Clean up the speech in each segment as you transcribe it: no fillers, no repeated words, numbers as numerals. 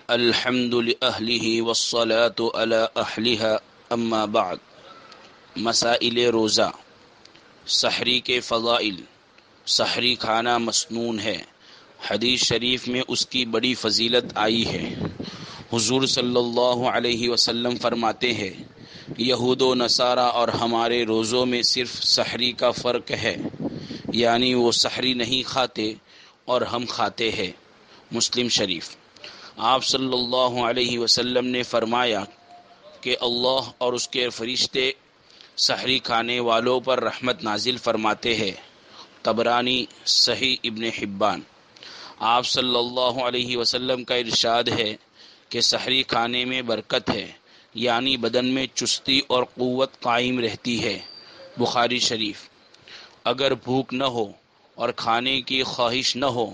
الحمد لأہلہ والصلاة علی اہلہا اما بعد۔ مسائل روزہ۔ سحری کے فضائل۔ سحری کھانا مسنون ہے، حدیث شریف میں اس کی بڑی فضیلت آئی ہے۔ حضور صلی اللہ علیہ وسلم فرماتے ہیں، یہود و نصارہ اور ہمارے روزوں میں صرف سحری کا فرق ہے، یعنی وہ سحری نہیں کھاتے اور ہم کھاتے ہیں۔ مسلم شریف۔ آپ صلی اللہ علیہ وسلم نے فرمایا کہ اللہ اور اس کے فرشتے سحری کھانے والوں پر رحمت نازل فرماتے ہیں۔ طبرانی، صحیح ابن حبان۔ آپ صلی اللہ علیہ وسلم کا ارشاد ہے کہ سحری کھانے میں برکت ہے، یعنی بدن میں چستی اور قوت قائم رہتی ہے۔ بخاری شریف۔ اگر بھوک نہ ہو اور کھانے کی خواہش نہ ہو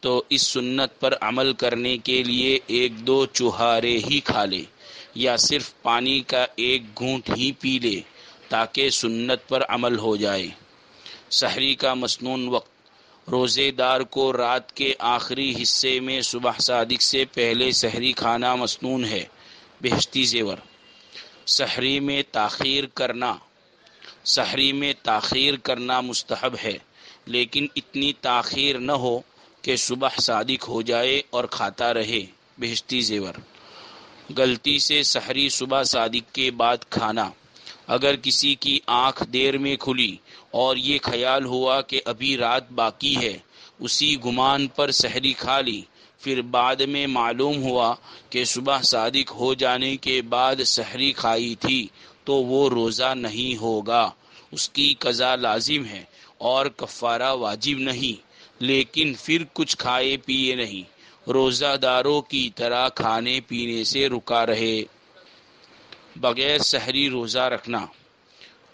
تو اس سنت پر عمل کرنے کے لیے ایک دو چوہارے ہی کھا لے یا صرف پانی کا ایک گھونٹ ہی پی لے تاکہ سنت پر عمل ہو جائے۔ سحری کا مسنون وقت۔ روزے دار کو رات کے آخری حصے میں صبح صادق سے پہلے سحری کھانا مسنون ہے۔ بہشتی زیور۔ سحری میں تاخیر کرنا مستحب ہے، لیکن اتنی تاخیر نہ ہو کہ صبح صادق ہو جائے اور کھاتا رہے۔ بہشتی زیور۔ غلطی سے سحری صبح صادق کے بعد کھانا۔ اگر کسی کی آنکھ دیر میں کھلی اور یہ خیال ہوا کہ ابھی رات باقی ہے، اسی گمان پر سحری کھا لی، پھر بعد میں معلوم ہوا کہ صبح صادق ہو جانے کے بعد سحری کھائی تھی، تو وہ روزہ نہیں ہوگا، اس کی قضا لازم ہے اور کفارہ واجب نہیں، لیکن پھر کچھ کھائے پیے نہیں، روزہ داروں کی طرح کھانے پینے سے رکا رہے۔ بغیر سحری روزہ رکھنا۔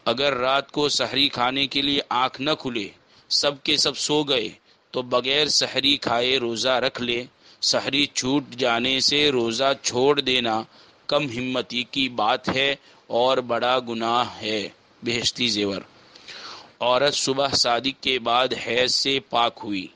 اگر رات کو سحری کھانے کے لیے آنکھ نہ کھلے، سب کے سب سو گئے، تو بغیر سحری کھائے روزہ رکھ لے۔ سحری چھوٹ جانے سے روزہ چھوڑ دینا کم ہمتی کی بات ہے اور بڑا گناہ ہے۔ بہشتی زیور۔ عورت صبح صادق کے بعد حیض سے پاک ہوئی۔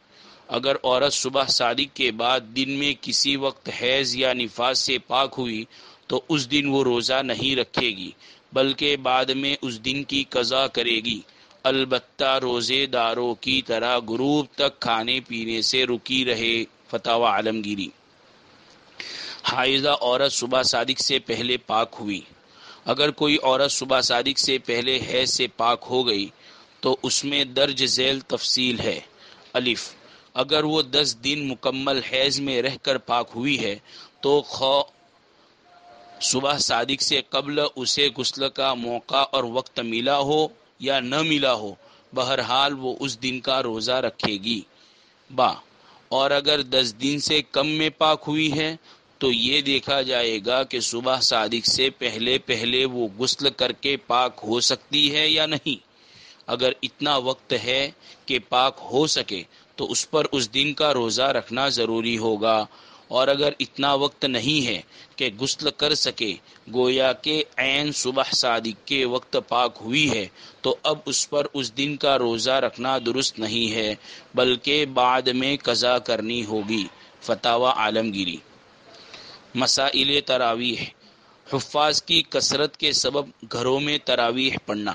اگر عورت صبح صادق کے بعد دن میں کسی وقت حیض یا نفاس سے پاک ہوئی تو اس دن وہ روزہ نہیں رکھے گی، بلکہ بعد میں اس دن کی قضا کرے گی، البتہ روزے داروں کی طرح غروب تک کھانے پینے سے رکی رہے۔ فتاوی عالمگیری۔ حائضہ عورت صبح صادق سے پہلے پاک ہوئی۔ اگر کوئی عورت صبح صادق سے پہلے حیض سے پاک ہو گئی تو اس میں درج ذیل تفصیل ہے۔ الف۔ اگر وہ 10 دن مکمل حیض میں رہ کر پاک ہوئی ہے تو خواہ صبح صادق سے قبل اسے غسل کا موقع اور وقت ملا ہو یا نہ ملا ہو، بہرحال وہ اس دن کا روزہ رکھے گی۔ با۔ اور اگر 10 دن سے کم میں پاک ہوئی ہے تو یہ دیکھا جائے گا کہ صبح صادق سے پہلے وہ غسل کر کے پاک ہو سکتی ہے یا نہیں۔ اگر اتنا وقت ہے کہ پاک ہو سکے تو اس پر اس دن کا روزہ رکھنا ضروری ہوگا، اور اگر اتنا وقت نہیں ہے کہ غسل کر سکے، گویا کہ عین صبح صادق کے وقت پاک ہوئی ہے، تو اب اس پر اس دن کا روزہ رکھنا درست نہیں ہے، بلکہ بعد میں قضا کرنی ہوگی۔ فتاوی عالمگیری۔ مسائل تراویح۔ حفاظ کی کثرت کے سبب گھروں میں تراویح پڑھنا۔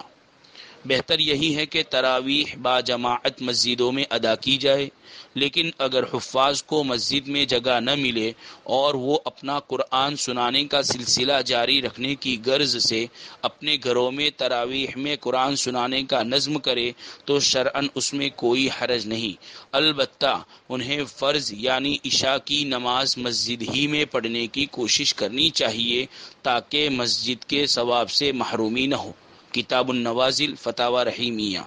بہتر یہی ہے کہ تراویح با جماعت مسجدوں میں ادا کی جائے، لیکن اگر حفاظ کو مسجد میں جگہ نہ ملے اور وہ اپنا قرآن سنانے کا سلسلہ جاری رکھنے کی غرض سے اپنے گھروں میں تراویح میں قرآن سنانے کا نظم کرے تو شرعاً اس میں کوئی حرج نہیں، البتہ انہیں فرض یعنی عشاء کی نماز مسجد ہی میں پڑھنے کی کوشش کرنی چاہیے تاکہ مسجد کے ثواب سے محرومی نہ ہو۔ کتاب النوازل، فتاوی رحیمیہ۔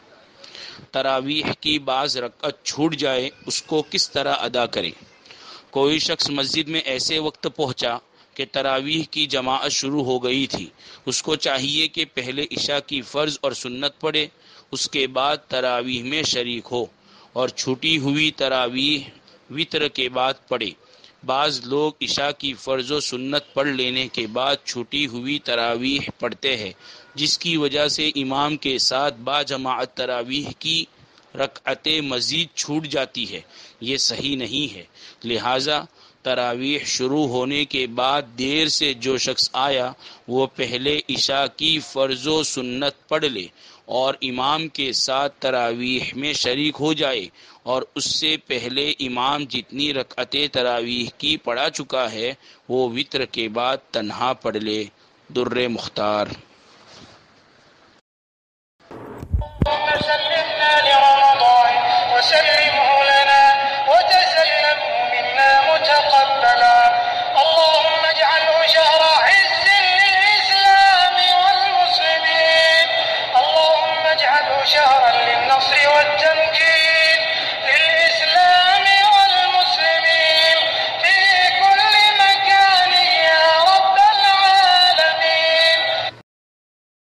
تراویح کی بعض رکعت چھوٹ جائے، اس کو کس طرح ادا کرے؟ کوئی شخص مسجد میں ایسے وقت پہنچا کہ تراویح کی جماعت شروع ہو گئی تھی، اس کو چاہیے کہ پہلے عشاء کی فرض اور سنت پڑھے، اس کے بعد تراویح میں شریک ہو، اور چھوٹی ہوئی تراویح وتر کے بعد پڑھے۔ بعض لوگ عشاء کی فرض و سنت پڑھ لینے کے بعد چھوٹی ہوئی تراویح پڑھتے ہیں، جس کی وجہ سے امام کے ساتھ با جماعت تراویح کی رکعتیں مزید چھوٹ جاتی ہے، یہ صحیح نہیں ہے۔ لہٰذا تراویح شروع ہونے کے بعد دیر سے جو شخص آیا وہ پہلے عشاء کی فرض و سنت پڑھ لے اور امام کے ساتھ تراویح میں شریک ہو جائے، اور اس سے پہلے امام جتنی رکعتیں تراویح کی پڑھا چکا ہے وہ وتر کے بعد تنہا پڑھ لے۔ در مختار۔